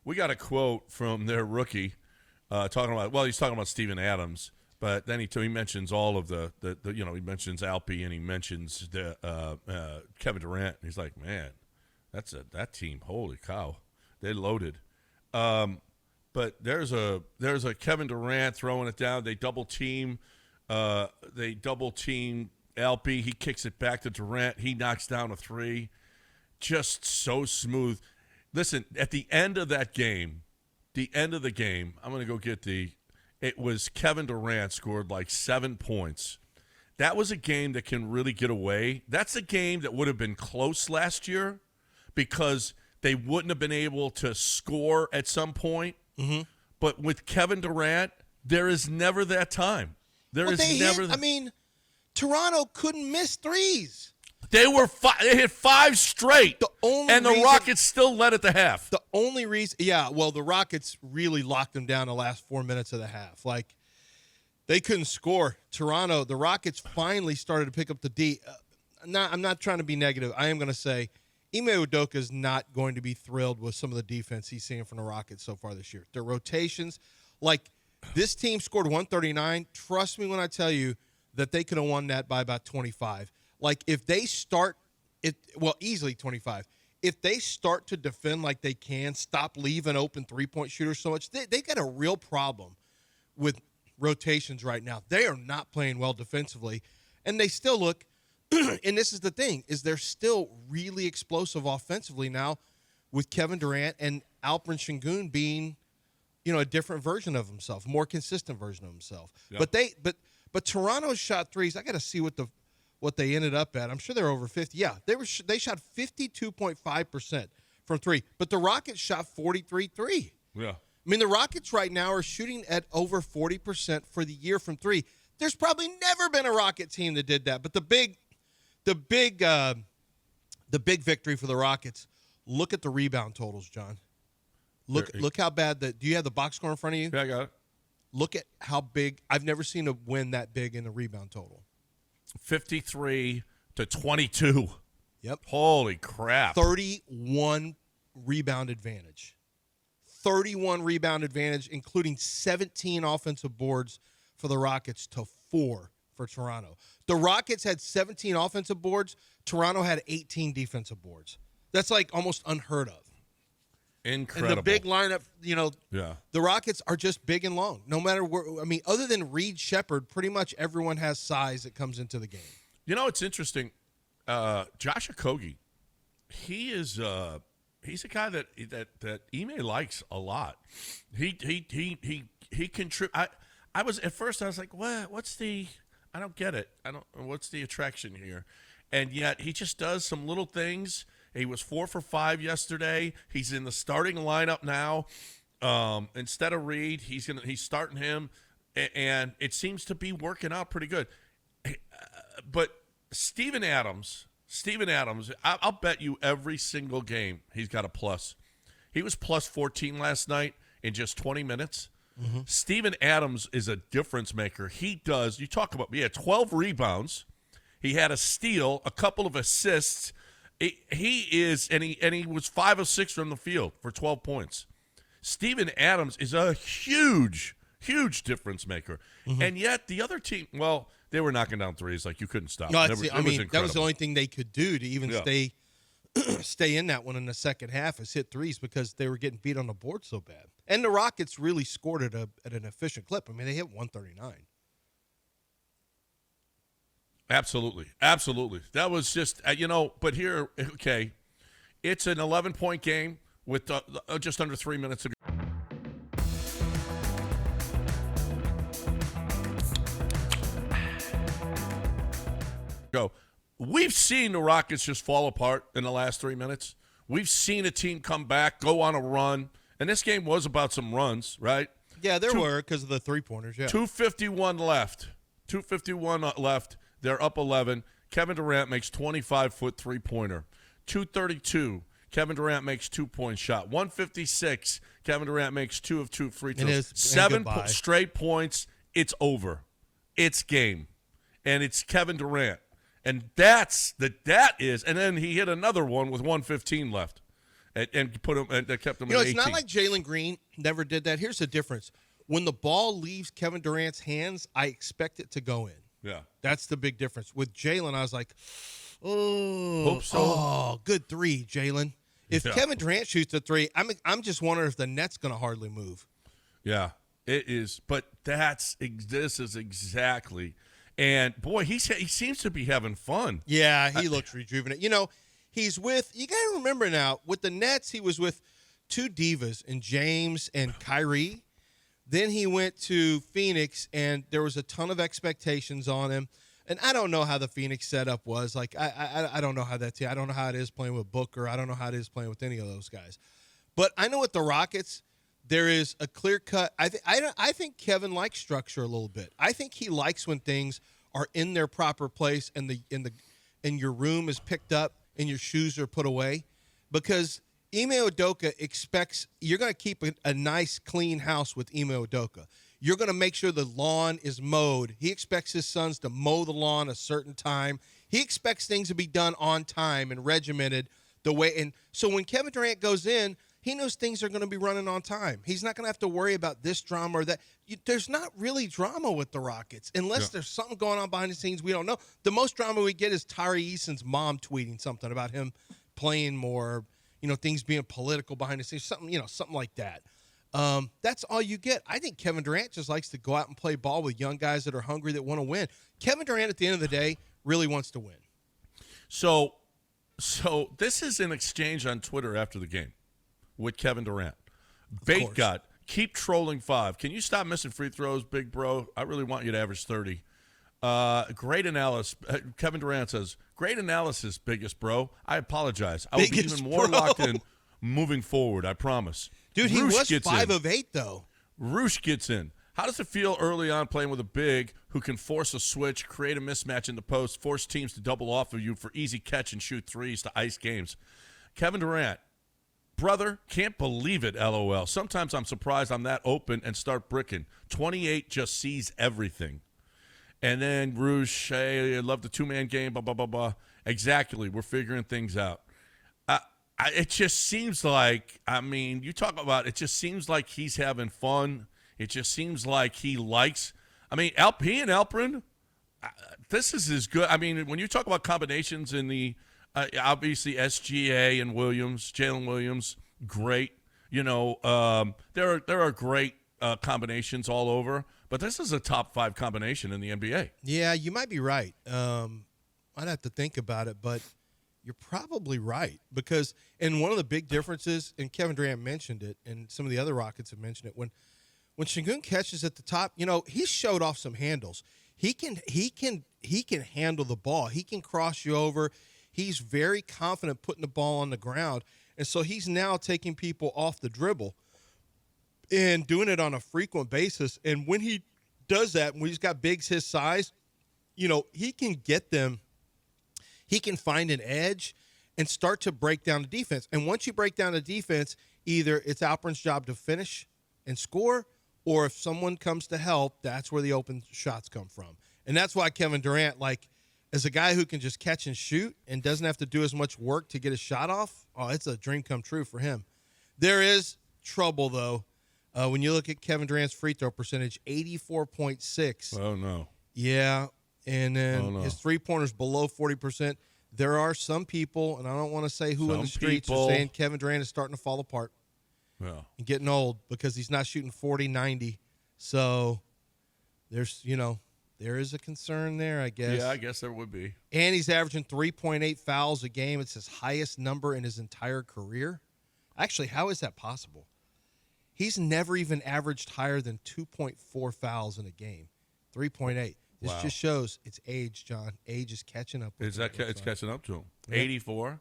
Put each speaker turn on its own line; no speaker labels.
we got a quote from their rookie talking about. Well, he's talking about Steven Adams, but then he mentions all of the he mentions Alpi and he mentions the Kevin Durant. He's like, man, that team. Holy cow, they loaded. But there's a Kevin Durant throwing it down. They double team Alpi. He kicks it back to Durant. He knocks down a three. Just so smooth. Listen, at the end of that game, I'm going to go get it was Kevin Durant scored like 7 points. That was a game that can really get away. That's a game that would have been close last year because they wouldn't have been able to score at some point. Mm-hmm. But with Kevin Durant, there is never that time.
Toronto couldn't miss threes.
They hit 5 straight, the Rockets still led at the half.
The only reason, the Rockets really locked them down the last 4 minutes of the half. Like, they couldn't score. Toronto, the Rockets finally started to pick up the D. I'm not trying to be negative. I am going to say Ime Udoka is not going to be thrilled with some of the defense he's seeing from the Rockets so far this year. Their rotations, like this team scored 139. Trust me when I tell you that they could have won that by about 25. Like, if they start easily 25. If they start to defend like they can, stop leaving open three-point shooters so much, they got a real problem with rotations right now. They are not playing well defensively, and they still look – and this is the thing, is they're still really explosive offensively now with Kevin Durant and Alperen Şengün being, a different version of himself, more consistent version of himself. Yep. But Toronto shot threes. I got to see what they ended up at. I'm sure they're over 50. Yeah, they shot 52.5% from three, but the Rockets shot 43.3.
Yeah.
I mean, the Rockets right now are shooting at over 40% for the year from three. There's probably never been a Rocket team that did that. But the big victory for the Rockets. Look at the rebound totals, John. Look how bad do you have the box score in front of you?
Yeah, I got it.
Look at how big. I've never seen a win that big in the rebound total.
53-22.
Yep.
Holy crap.
31 rebound advantage. 31 rebound advantage, including 17 offensive boards for the Rockets to 4 for Toronto. The Rockets had 17 offensive boards. Toronto had 18 defensive boards. That's like almost unheard of.
Incredible.
And the big lineup, the Rockets are just big and long. No matter where, other than Reed Shepherd, pretty much everyone has size that comes into the game.
It's interesting. Josh Okogie, he's a guy that Ime likes a lot. He contributes. I was like, what's the? I don't get it. What's the attraction here? And yet he just does some little things. He was 4 for 5 yesterday. He's in the starting lineup now. Instead of Reed, he's starting him, and it seems to be working out pretty good. But Steven Adams, I'll bet you every single game he's got a plus. He was plus 14 last night in just 20 minutes. Mm-hmm. Steven Adams is a difference maker. He does. You talk about 12 rebounds. He had a steal, a couple of assists. He was 5 of 6 from the field for 12 points. Steven Adams is a huge, huge difference maker. Mm-hmm. And yet the other team, they were knocking down threes like you couldn't stop.
No, that was the only thing they could do to even stay in that one in the second half is hit threes because they were getting beat on the board so bad. And the Rockets really scored at an efficient clip. They hit 139.
Absolutely. That was just, but here, okay, it's an 11-point game with just under 3 minutes to go. We've seen the Rockets just fall apart in the last 3 minutes. We've seen a team come back, go on a run, and this game was about some runs, right?
Yeah, there were because of the three-pointers, yeah.
2:51 left. They're up 11. Kevin Durant makes 25-foot three-pointer. 2:32. Kevin Durant makes 2-point shot. 156. Kevin Durant makes 2 of 2 free throws. 7 straight points. It's over. It's game. And it's Kevin Durant. And that is. And then he hit another one with 1:15 left. and put him and they kept him.
You know,
at
it's
18.
not like Jalen Green never did that. Here's the difference: when the ball leaves Kevin Durant's hands, I expect it to go in.
Yeah,
That's the big difference. With Jalen, I was like, oh,
hope so.
Oh, good three, Jalen. If
Yeah.
Kevin Durant shoots a three, I'm just wondering if the net's going to hardly move.
Yeah, it is. But this is exactly. And boy, he seems to be having fun.
Yeah, he looks rejuvenated. You know, he's with. You got to remember now with the Nets, he was with two divas in James and Kyrie. Then he went to Phoenix, and there was a ton of expectations on him. And I don't know how the Phoenix setup was. Like, I don't know how that's. I don't know how it is playing with Booker. I don't know how it is playing with any of those guys. But I know with the Rockets, there is a clear cut. I think Kevin likes structure a little bit. I think he likes when things are in their proper place, and your room is picked up and your shoes are put away, because Ime Udoka expects you're going to keep a nice, clean house with Ime Udoka. You're going to make sure the lawn is mowed. He expects his sons to mow the lawn a certain time. He expects things to be done on time and regimented the way. And so when Kevin Durant goes in, he knows things are going to be running on time. He's not going to have to worry about this drama or that. There's not really drama with the Rockets unless there's something going on behind the scenes we don't know. The most drama we get is Tari Eason's mom tweeting something about him playing more, things being political behind the scenes, something like that. That's all you get. I think Kevin Durant just likes to go out and play ball with young guys that are hungry, that want to win. Kevin Durant, at the end of the day, really wants to win.
So this is an exchange on Twitter after the game with Kevin Durant. Bait God, keep trolling 5. Can you stop missing free throws, big bro? I really want you to average 30. Great analysis. Kevin Durant says, great analysis, biggest bro. I apologize. I will be even more locked in moving forward, I promise.
Dude, he was 5 of 8, though.
Roosh gets in. How does it feel early on playing with a big who can force a switch, create a mismatch in the post, force teams to double off of you for easy catch and shoot threes to ice games? Kevin Durant, brother, can't believe it, LOL. Sometimes I'm surprised I'm that open and start bricking. 28 just sees everything. And then Roosh, hey, I love the two-man game, blah, blah, blah, blah. Exactly. We're figuring things out. It just seems like, you talk about it just seems like he's having fun. It just seems like he likes. He and Alperen, this is as good. When you talk about combinations in the, obviously SGA and Williams, Jalen Williams, great. There are great combinations all over, but this is a top 5 combination in the NBA.
Yeah, you might be right. I'd have to think about it, but you're probably right, because one of the big differences, and Kevin Durant mentioned it, and some of the other Rockets have mentioned it, when Şengün catches at the top, he showed off some handles. He can handle the ball. He can cross you over. He's very confident putting the ball on the ground, and so he's now taking people off the dribble and doing it on a frequent basis. And when he does that, when he's got bigs his size, he can get them. He can find an edge and start to break down the defense. And once you break down the defense, either it's Alperen's job to finish and score, or if someone comes to help, that's where the open shots come from. And that's why Kevin Durant, as a guy who can just catch and shoot and doesn't have to do as much work to get a shot off, it's a dream come true for him. There is trouble, though. When you look at Kevin Durant's free throw percentage, 84.6.
Oh, no.
Yeah. And then his three-pointers below 40%. There are some people, and I don't want to say who in the streets, are saying Kevin Durant is starting to fall apart and getting old because he's not shooting 40-90. So there's, there is a concern there, I guess.
Yeah, I guess there would be.
And he's averaging 3.8 fouls a game. It's his highest number in his entire career. Actually, how is that possible? He's never even averaged higher than 2.4 fouls in a game. 3.8. This just shows it's age, John. Age is catching up with him.
It's catching up to him. 84.